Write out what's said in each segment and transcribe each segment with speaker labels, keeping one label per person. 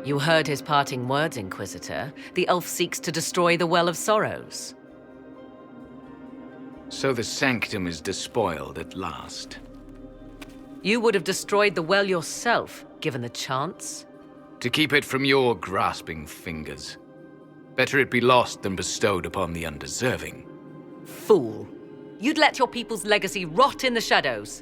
Speaker 1: You heard his parting words, Inquisitor. The elf seeks to destroy the Well of Sorrows.
Speaker 2: So the sanctum is despoiled at last.
Speaker 1: You would have destroyed the well yourself, given the chance.
Speaker 2: To keep it from your grasping fingers. Better it be lost than bestowed upon the undeserving.
Speaker 1: Fool. You'd let your people's legacy rot in the shadows.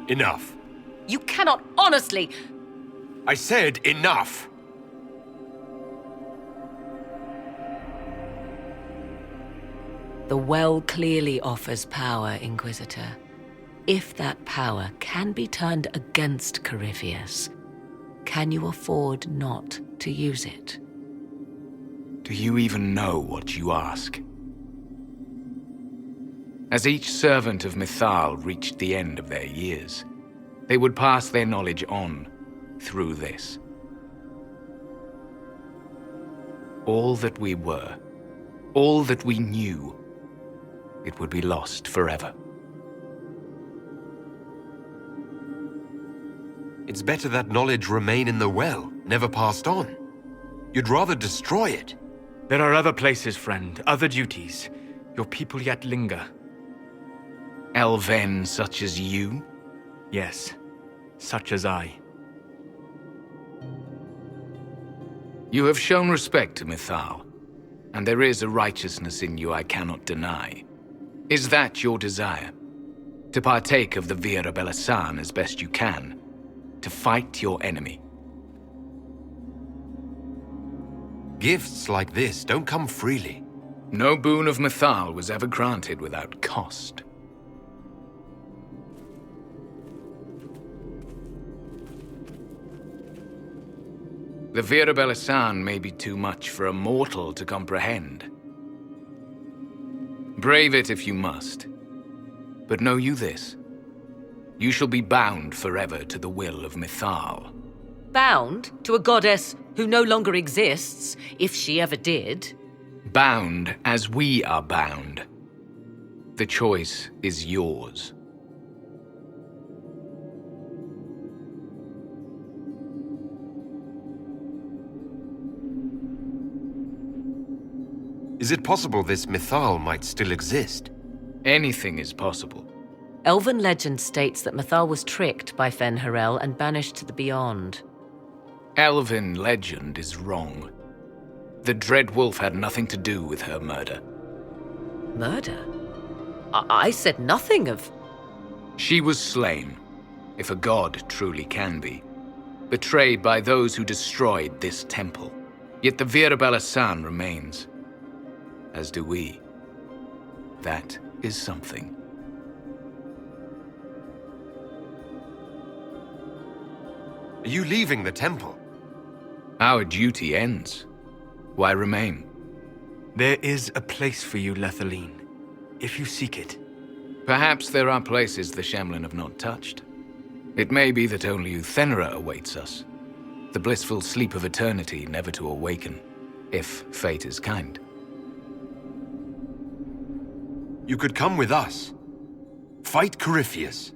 Speaker 3: Enough.
Speaker 1: You cannot honestly...
Speaker 3: I said enough!
Speaker 1: The well clearly offers power, Inquisitor. If that power can be turned against Corypheus, can you afford not to use it?
Speaker 2: Do you even know what you ask? As each servant of Mythal reached the end of their years, they would pass their knowledge on through this. All that we were, all that we knew, it would be lost forever.
Speaker 3: It's better that knowledge remain in the well, never passed on. You'd rather destroy it.
Speaker 4: There are other places, friend, other duties. Your people yet linger.
Speaker 2: Elven such as you?
Speaker 4: Yes, such as I.
Speaker 2: You have shown respect to Mythal, and there is a righteousness in you I cannot deny. Is that your desire? To partake of the Vir Abelasan as best you can? To fight your enemy?
Speaker 3: Gifts like this don't come freely.
Speaker 2: No boon of Mythal was ever granted without cost. The Vir Abelasan may be too much for a mortal to comprehend. Brave it if you must. But know you this. You shall be bound forever to the will of Mythal.
Speaker 1: Bound to a goddess who no longer exists, if she ever did.
Speaker 2: Bound as we are bound. The choice is yours.
Speaker 3: Is it possible this Mythal might still exist?
Speaker 2: Anything is possible.
Speaker 1: Elven legend states that Mythal was tricked by Fen-Harel and banished to the Beyond.
Speaker 2: Elven legend is wrong. The Dread Wolf had nothing to do with her murder.
Speaker 1: Murder? I said nothing of...
Speaker 2: She was slain, if a god truly can be. Betrayed by those who destroyed this temple. Yet the Vir Abelasan remains. As do we. That is something.
Speaker 3: Are you leaving the temple?
Speaker 2: Our duty ends. Why remain?
Speaker 4: There is a place for you, Lethaline, if you seek it.
Speaker 2: Perhaps there are places the Shemlin have not touched. It may be that only Uthenera awaits us. The blissful sleep of eternity never to awaken, if fate is kind.
Speaker 3: You could come with us. Fight Corypheus.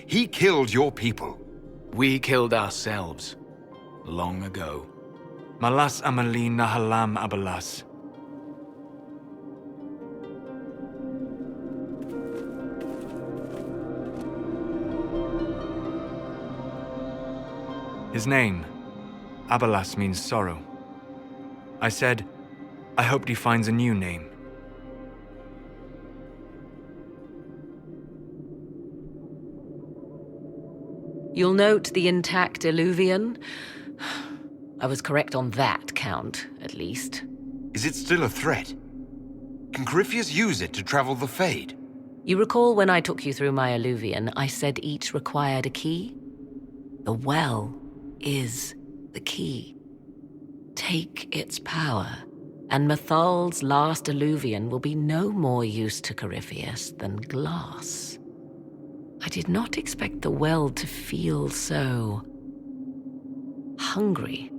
Speaker 3: He killed your people.
Speaker 2: We killed ourselves. Long ago.
Speaker 4: Malas Amalin Nahalam Abelas. His name, Abelas, means sorrow. I said, I hoped he finds a new name.
Speaker 1: You'll note the intact Illuvian. I was correct on that count, at least.
Speaker 3: Is it still a threat? Can Corypheus use it to travel the Fade?
Speaker 1: You recall when I took you through my Illuvian, I said each required a key? The well is the key. Take its power, and Mythal's last Illuvian will be no more use to Corypheus than glass. I did not expect the well to feel so... hungry.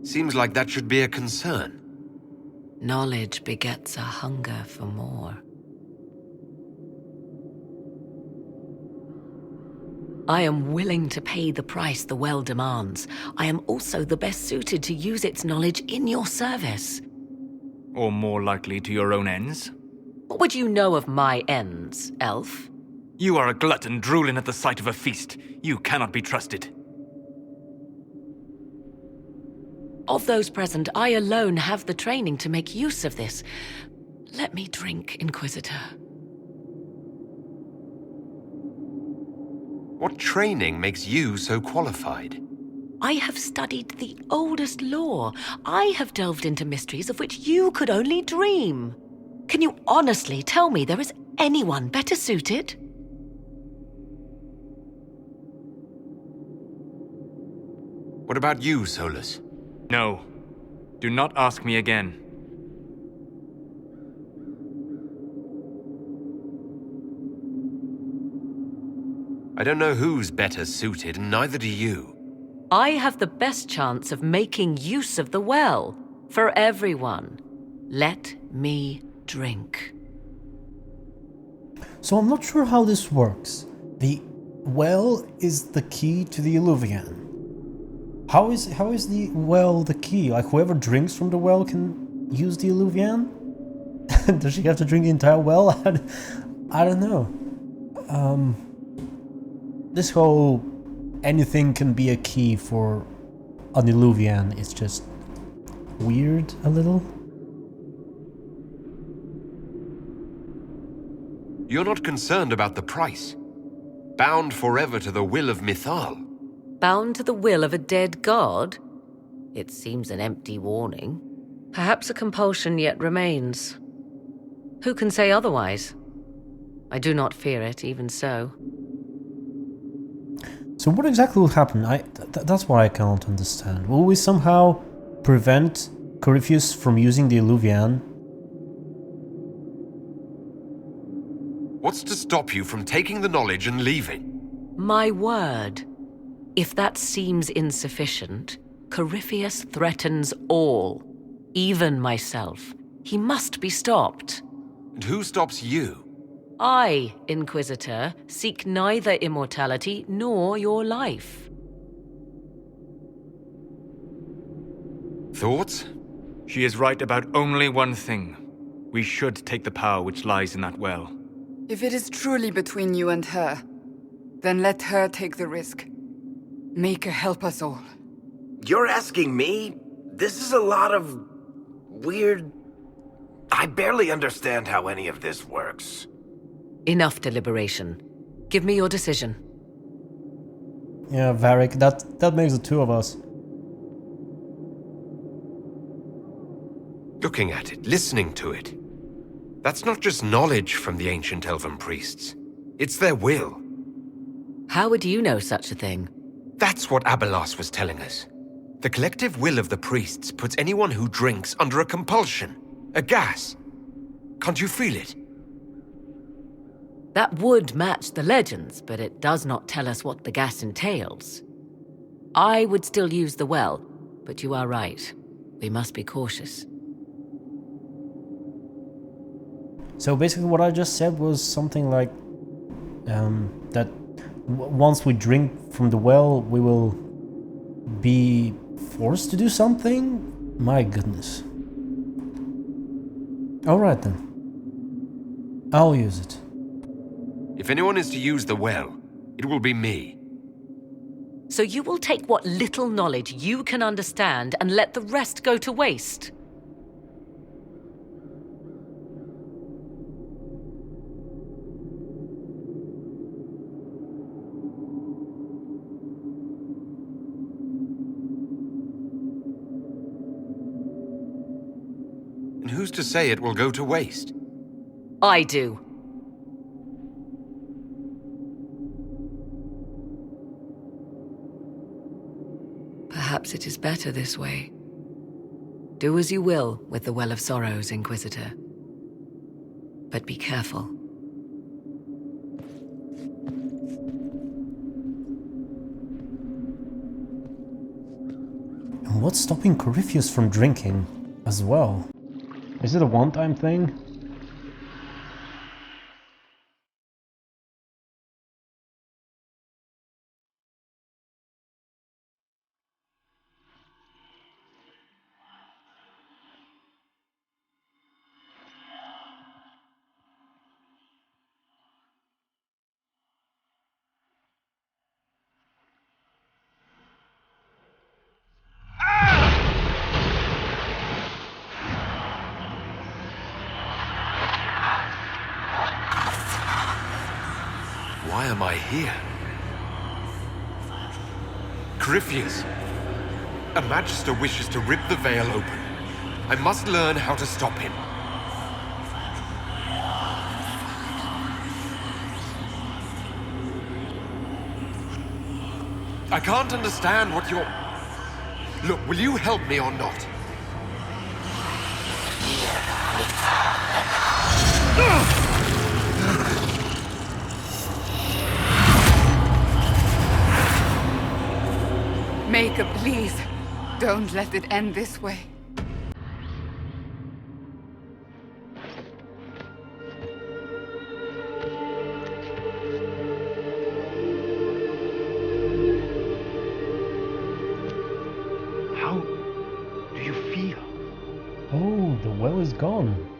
Speaker 3: Seems like that should be a concern.
Speaker 1: Knowledge begets a hunger for more. I am willing to pay the price the well demands. I am also the best suited to use its knowledge in your service.
Speaker 4: Or more likely to your own ends?
Speaker 1: What would you know of my ends, elf?
Speaker 4: You are a glutton drooling at the sight of a feast. You cannot be trusted.
Speaker 1: Of those present, I alone have the training to make use of this. Let me drink, Inquisitor.
Speaker 3: What training makes you so qualified?
Speaker 1: I have studied the oldest lore. I have delved into mysteries of which you could only dream. Can you honestly tell me there is anyone better suited?
Speaker 3: What about you, Solus?
Speaker 4: No. Do not ask me again.
Speaker 3: I don't know who's better suited, and neither do you.
Speaker 1: I have the best chance of making use of the well. For everyone. Let me drink.
Speaker 5: So I'm not sure how this works. The well is the key to the Illuvian. How is the well the key? Like whoever drinks from the well can use the Illuvian? Does she have to drink the entire well? I don't know. This whole anything can be a key for an Illuvian is just weird a little.
Speaker 3: You're not concerned about the price. Bound forever to the will of Mythal.
Speaker 1: Bound to the will of a dead god? It seems an empty warning. Perhaps a compulsion yet remains. Who can say otherwise? I do not fear it, even so.
Speaker 5: So what exactly will happen? That's what I can't understand. Will we somehow prevent Corypheus from using the Illuvian?
Speaker 3: What's to stop you from taking the knowledge and leaving?
Speaker 1: My word. If that seems insufficient, Corypheus threatens all, even myself. He must be stopped.
Speaker 3: And who stops you?
Speaker 1: I, Inquisitor, seek neither immortality nor your life.
Speaker 3: Thoughts?
Speaker 4: She is right about only one thing. We should take the power which lies in that well.
Speaker 6: If it is truly between you and her, then let her take the risk. Make her help us all.
Speaker 7: You're asking me? This is a lot of weird... I barely understand how any of this works.
Speaker 1: Enough deliberation. Give me your decision.
Speaker 5: Yeah, Varric, that makes the two of us.
Speaker 3: Looking at it, listening to it. That's not just knowledge from the ancient Elven priests. It's their will.
Speaker 1: How would you know such a thing?
Speaker 3: That's what Abelas was telling us. The collective will of the priests puts anyone who drinks under a compulsion, a gas. Can't you feel it?
Speaker 1: That would match the legends, but it does not tell us what the gas entails. I would still use the well, but you are right. We must be cautious.
Speaker 5: So basically what I just said was something like that once we drink from the well, we will be forced to do something? My goodness. Alright then. I'll use it.
Speaker 3: If anyone is to use the well, it will be me.
Speaker 1: So you will take what little knowledge you can understand and let the rest go to waste?
Speaker 3: And who's to say it will go to waste?
Speaker 1: I do. Perhaps it is better this way. Do as you will with the Well of Sorrows, Inquisitor. But be careful.
Speaker 5: And what's stopping Corypheus from drinking as well? Is it a one-time thing?
Speaker 3: Why am I here? Corypheus! A Magister wishes to rip the veil open. I must learn how to stop him. I can't understand what you're... Look, will you help me or not?
Speaker 6: Maker, please. Don't let it end this way.
Speaker 4: How do you feel?
Speaker 5: Oh, the well is gone.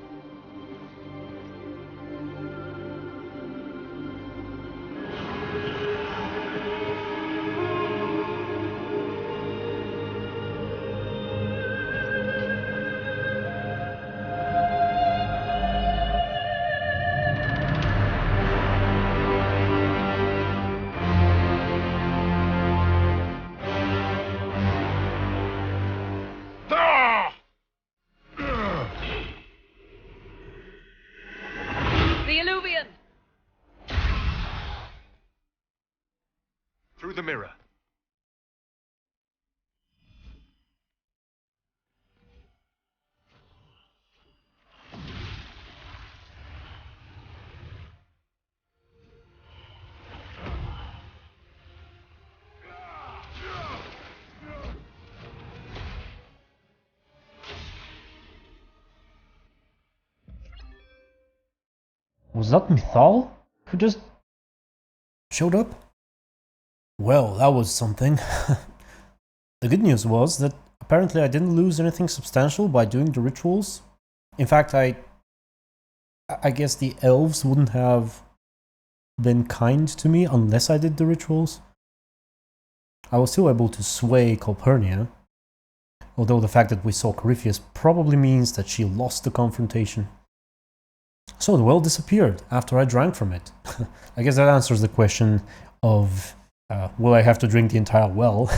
Speaker 3: Through the mirror.
Speaker 5: Was that Mythal who just showed up? Well, that was something. The good news was that apparently I didn't lose anything substantial by doing the rituals. In fact, I guess the elves wouldn't have been kind to me unless I did the rituals. I was still able to sway Calpurnia, although the fact that we saw Corypheus probably means that she lost the confrontation. So the well disappeared after I drank from it. I guess that answers the question of will I have to drink the entire well?